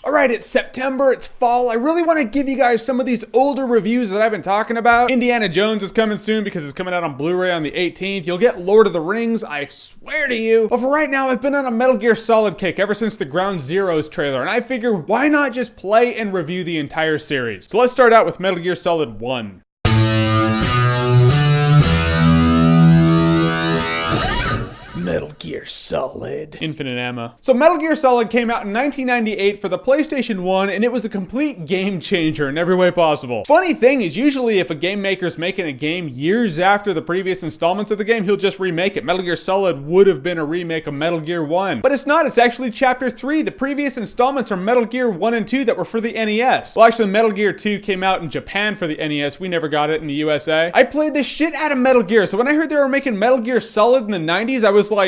Alright, it's September, it's fall. I really want to give you guys some of these older reviews that I've been talking about. Indiana Jones is coming soon because it's coming out on Blu-ray on the 18th. You'll get Lord of the Rings, I swear to you. But for right now, I've been on a Metal Gear Solid kick ever since the Ground Zeroes trailer, and I figure why not just play and review the entire series? So let's start out with Metal Gear Solid 1. Metal Gear Solid. Infinite ammo. So Metal Gear Solid came out in 1998 for the PlayStation 1, and it was a complete game changer in every way possible. Funny thing is, usually if a game maker's making a game years after the previous installments of the game, he'll just remake it. Metal Gear Solid would have been a remake of Metal Gear 1. But it's not, it's actually Chapter 3. The previous installments are Metal Gear 1 and 2 that were for the NES. Well, actually, Metal Gear 2 came out in Japan for the NES. We never got it in the USA. I played the shit out of Metal Gear, so when I heard they were making Metal Gear Solid in the 90s, I was like,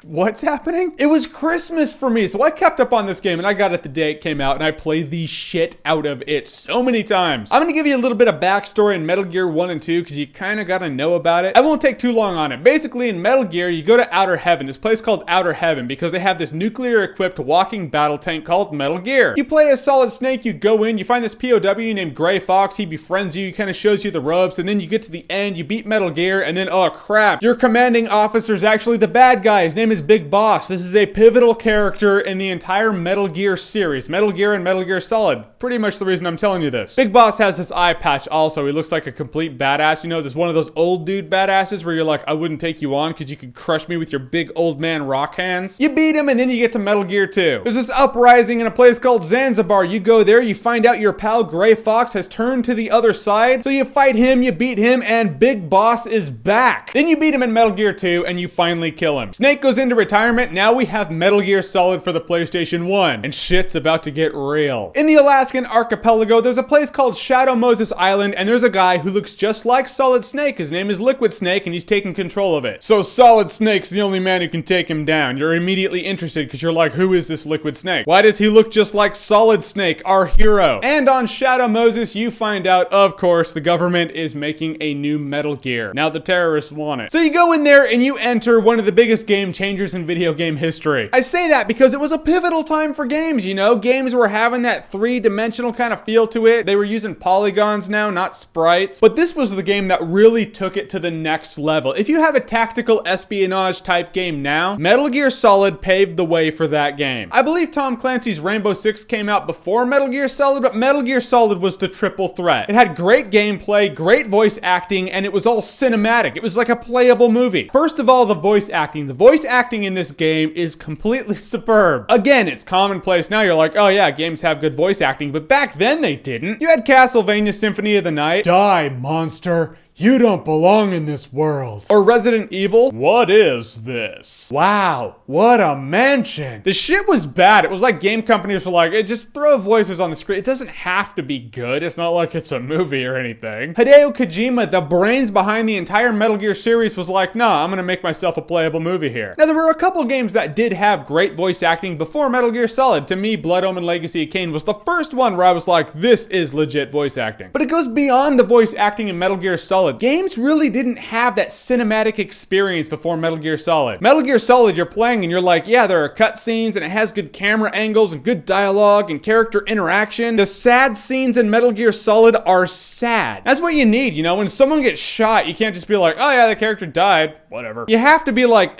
what's happening? It was Christmas for me, so I kept up on this game and I got it the day it came out and I played the shit out of it so many times. I'm gonna give you a little bit of backstory in Metal Gear 1 and 2 because you kind of gotta know about it. I won't take too long on it. Basically, in Metal Gear, you go to Outer Heaven, this place called Outer Heaven, because they have this nuclear-equipped walking battle tank called Metal Gear. You play as Solid Snake, you go in, you find this POW named Gray Fox, he befriends you, he kind of shows you the ropes, and then you get to the end, you beat Metal Gear, and then, oh crap, your commanding officer's actually the bad guy. His name is Big Boss. This is a pivotal character in the entire Metal Gear series. Metal Gear and Metal Gear Solid. Pretty much the reason I'm telling you this. Big Boss has this eye patch also. He looks like a complete badass. You know, there's one of those old dude badasses where you're like, I wouldn't take you on because you could crush me with your big old man rock hands. You beat him and then you get to Metal Gear 2. There's this uprising in a place called Zanzibar. You go there, you find out your pal Gray Fox has turned to the other side. So you fight him, you beat him, and Big Boss is back. Then you beat him in Metal Gear 2 and you finally kill him. Snake goes into retirement. Now we have Metal Gear Solid for the PlayStation 1, and shit's about to get real. In the Alaskan archipelago, there's a place called Shadow Moses Island, and there's a guy who looks just like Solid Snake. His name is Liquid Snake, and he's taking control of it. So Solid Snake's the only man who can take him down. You're immediately interested because you're like, who is this Liquid Snake? Why does he look just like Solid Snake, our hero? And on Shadow Moses, you find out, of course, the government is making a new Metal Gear. Now the terrorists want it. So you go in there and you enter one of the biggest game changers in video game history. I say that because it was a pivotal time for games, you know? Games were having that three-dimensional kind of feel to it. They were using polygons now, not sprites. But this was the game that really took it to the next level. If you have a tactical espionage type game now, Metal Gear Solid paved the way for that game. I believe Tom Clancy's Rainbow Six came out before Metal Gear Solid, but Metal Gear Solid was the triple threat. It had great gameplay, great voice acting, and it was all cinematic. It was like a playable movie. First of all, the voice acting. The voice acting in this game is completely superb. Again, it's commonplace now. You're like, oh yeah, games have good voice acting, but back then they didn't. You had Castlevania Symphony of the Night. Die, monster. You don't belong in this world. Or Resident Evil. What is this? Wow, what a mansion. The shit was bad. It was like game companies were like, hey, just throw voices on the screen. It doesn't have to be good. It's not like it's a movie or anything. Hideo Kojima, the brains behind the entire Metal Gear series, was like, nah, I'm gonna make myself a playable movie here. Now, there were a couple games that did have great voice acting before Metal Gear Solid. To me, Blood Omen Legacy of Kain was the first one where I was like, this is legit voice acting. But it goes beyond the voice acting in Metal Gear Solid. Games really didn't have that cinematic experience before Metal Gear Solid. Metal Gear Solid, you're playing and you're like, yeah, there are cutscenes and it has good camera angles and good dialogue and character interaction. The sad scenes in Metal Gear Solid are sad. That's what you need, you know? When someone gets shot, you can't just be like, oh yeah, the character died. Whatever. You have to be like,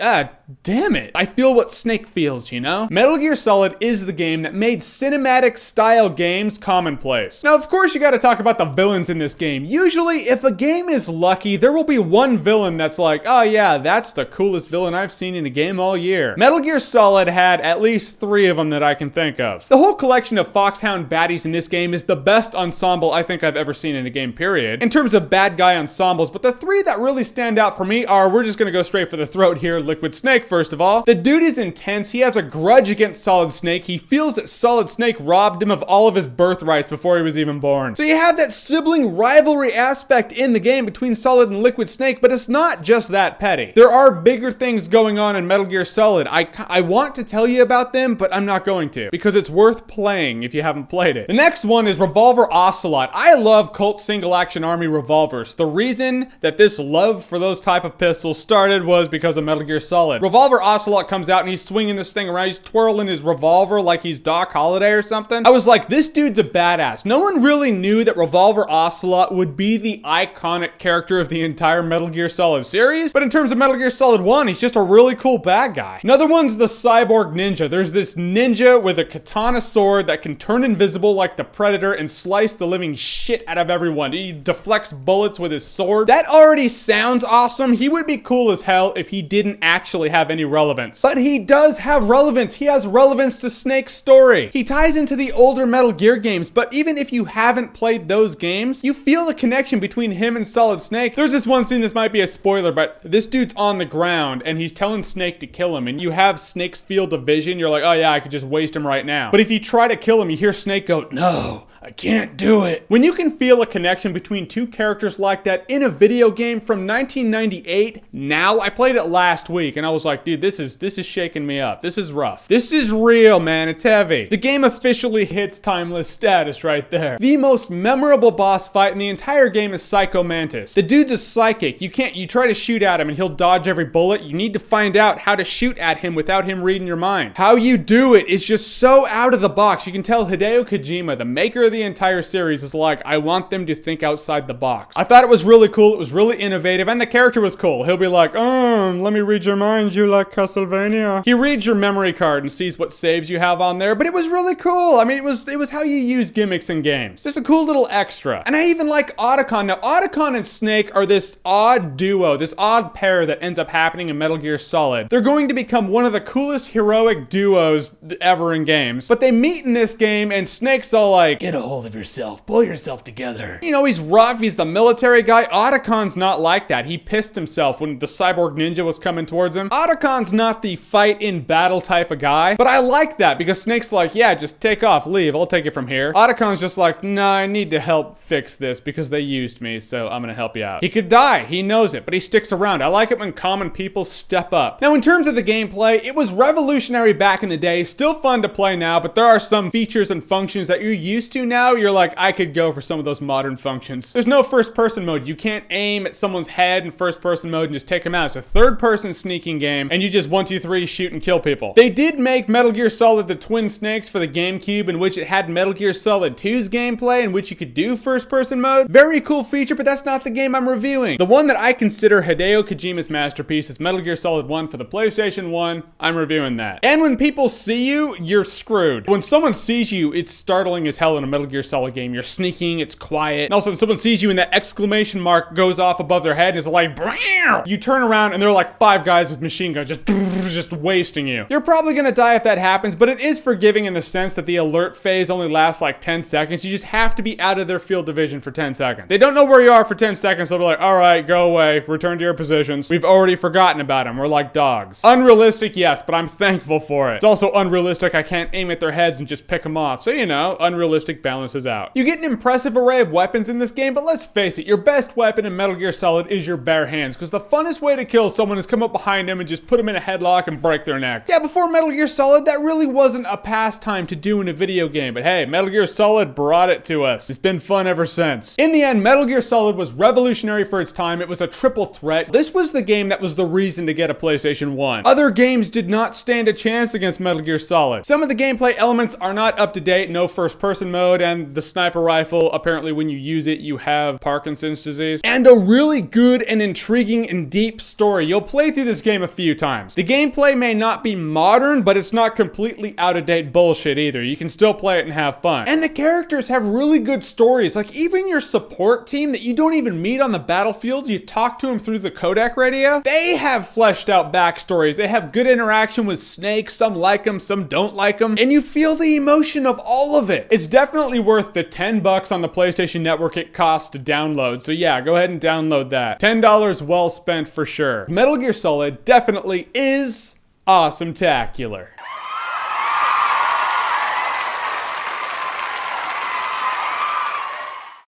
damn it. I feel what Snake feels, you know? Metal Gear Solid is the game that made cinematic style games commonplace. Now, of course, you gotta talk about the villains in this game. Usually, if a game is lucky, there will be one villain that's like, oh yeah, that's the coolest villain I've seen in a game all year. Metal Gear Solid had at least 3 of them that I can think of. The whole collection of Foxhound baddies in this game is the best ensemble I think I've ever seen in a game, period, in terms of bad guy ensembles, but the 3 that really stand out for me are, we're just gonna go straight for the throat here, Liquid Snake, first of all. The dude is intense. He has a grudge against Solid Snake. He feels that Solid Snake robbed him of all of his birthrights before he was even born. So you have that sibling rivalry aspect in the game, between Solid and Liquid Snake, but it's not just that petty. There are bigger things going on in Metal Gear Solid. I want to tell you about them, but I'm not going to, because it's worth playing if you haven't played it. The next one is Revolver Ocelot. I love Colt Single Action Army revolvers. The reason that this love for those type of pistols started was because of Metal Gear Solid. Revolver Ocelot comes out and he's swinging this thing around. He's twirling his revolver like he's Doc Holliday or something. I was like, this dude's a badass. No one really knew that Revolver Ocelot would be the iconic character of the entire Metal Gear Solid series, but in terms of Metal Gear Solid 1, he's just a really cool bad guy. Another one's the Cyborg Ninja. There's this ninja with a katana sword that can turn invisible like the Predator and slice the living shit out of everyone. He deflects bullets with his sword. That already sounds awesome. He would be cool as hell if he didn't actually have any relevance. But he does have relevance. He has relevance to Snake's story. He ties into the older Metal Gear games, but even if you haven't played those games, you feel the connection between him and Solid Snake. There's this one scene, this might be a spoiler, but this dude's on the ground and he's telling Snake to kill him, and you have Snake's field of vision. You're like, oh yeah, I could just waste him right now. But if you try to kill him, you hear Snake go, no, I can't do it. When you can feel a connection between two characters like that in a video game from 1998, now, I played it last week and I was like, dude, this is shaking me up. This is rough. This is real, man. It's heavy. The game officially hits timeless status right there. The most memorable boss fight in the entire game is Psycho Mantis. The dude's a psychic. You try to shoot at him and he'll dodge every bullet. You need to find out how to shoot at him without him reading your mind. How you do it is just so out of the box. You can tell Hideo Kojima, the maker of the entire series, is like, I want them to think outside the box. I thought it was really cool. It was really innovative, and the character was cool. He'll be like, let me read your mind. You like Castlevania? He reads your memory card and sees what saves you have on there, but it was really cool. I mean, it was how you use gimmicks in games. Just a cool little extra. And I even like Otacon. Now, Otacon and Snake are this odd duo, this odd pair that ends up happening in Metal Gear Solid. They're going to become one of the coolest heroic duos ever in games. But they meet in this game and Snake's all like, get a hold of yourself, pull yourself together. You know, he's rough, he's the military guy. Otacon's not like that. He pissed himself when the Cyborg Ninja was coming towards him. Otacon's not the fight in battle type of guy, but I like that because Snake's like, yeah, just take off, leave, I'll take it from here. Otacon's just like, nah, I need to help fix this because they used me, so I'm gonna help you out. He could die, he knows it, but he sticks around. I like it when common people step up. Now, in terms of the gameplay, it was revolutionary back in the day, still fun to play now, but there are some features and functions that you're used to now. You're like, I could go for some of those modern functions. There's no first-person mode. You can't aim at someone's head in first-person mode and just take them out. It's a third-person sneaking game, and you just 1, 2, 3 shoot and kill people. They did make Metal Gear Solid the Twin Snakes for the GameCube, in which it had Metal Gear Solid 2's gameplay, in which you could do first-person mode. Very cool feature, but that's not the game I'm reviewing. The one that I consider Hideo Kojima's masterpiece is Metal Gear Solid 1 for the PlayStation 1. I'm reviewing that. And when people see you, you're screwed. When someone sees you, it's startling as hell in a Metal Gear Solid game. You're sneaking, it's quiet, and all of a sudden someone sees you and that exclamation mark goes off above their head and it's like, BRAW! You turn around and there are like 5 guys with machine guns just wasting you. You're probably gonna die if that happens, but it is forgiving in the sense that the alert phase only lasts like 10 seconds. You just have to be out of their field of vision for 10 seconds. They don't know where you are for 10 seconds, they'll be like, all right, go away, return to your positions. We've already forgotten about them. We're like dogs. Unrealistic, yes, but I'm thankful for it. It's also unrealistic. I can't aim at their heads and just pick them off. So, you know, unrealistic balances out. You get an impressive array of weapons in this game, but let's face it, your best weapon in Metal Gear Solid is your bare hands, because the funnest way to kill someone is come up behind them and just put them in a headlock and break their neck. Yeah, before Metal Gear Solid, that really wasn't a pastime to do in a video game, but hey, Metal Gear Solid brought it to us. It's been fun ever since. In the end, Metal Gear Solid was revolutionary for its time. It was a triple threat. This was the game that was the reason to get a PlayStation 1. Other games did not stand a chance against Metal Gear Solid. Some of the gameplay elements are not up to date, no first-person mode, and the sniper rifle, apparently when you use it, you have Parkinson's disease. And a really good and intriguing and deep story. You'll play through this game a few times. The gameplay may not be modern, but it's not completely out-of-date bullshit either. You can still play it and have fun. And the characters have really good stories. Like, even your support team that you don't even meet on the battlefield, you talk to them through the codec radio, they have fleshed out backstories. They have good interaction with Snake. Some like him, some don't like him. And you feel the emotion of all of it. It's definitely worth the $10 on the PlayStation Network it costs to download. So yeah, go ahead and download that. $10 well spent for sure. Metal Gear Solid definitely is awesometacular.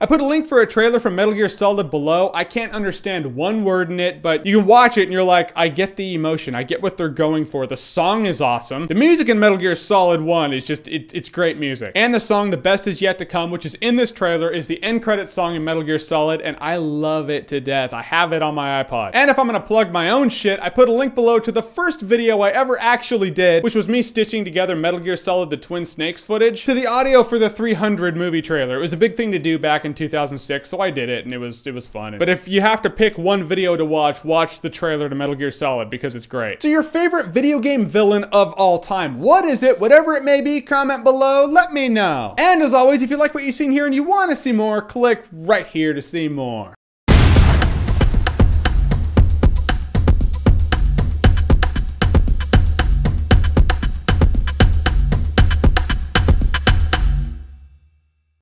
I put a link for a trailer from Metal Gear Solid below. I can't understand one word in it, but you can watch it and you're like, I get the emotion. I get what they're going for. The song is awesome. The music in Metal Gear Solid 1 is just, it's great music. And the song The Best Is Yet to Come, which is in this trailer, is the end credits song in Metal Gear Solid, and I love it to death. I have it on my iPod. And if I'm gonna plug my own shit, I put a link below to the first video I ever actually did, which was me stitching together Metal Gear Solid The Twin Snakes footage to the audio for the 300 movie trailer. It was a big thing to do back in 2006, so I did it, and it was fun. But if you have to pick one video to watch the trailer to Metal Gear Solid because it's great. So your favorite video game villain of all time, what is it? Whatever it may be, comment below, let me know. And as always, if you like what you've seen here and you want to see more, click right here to see more.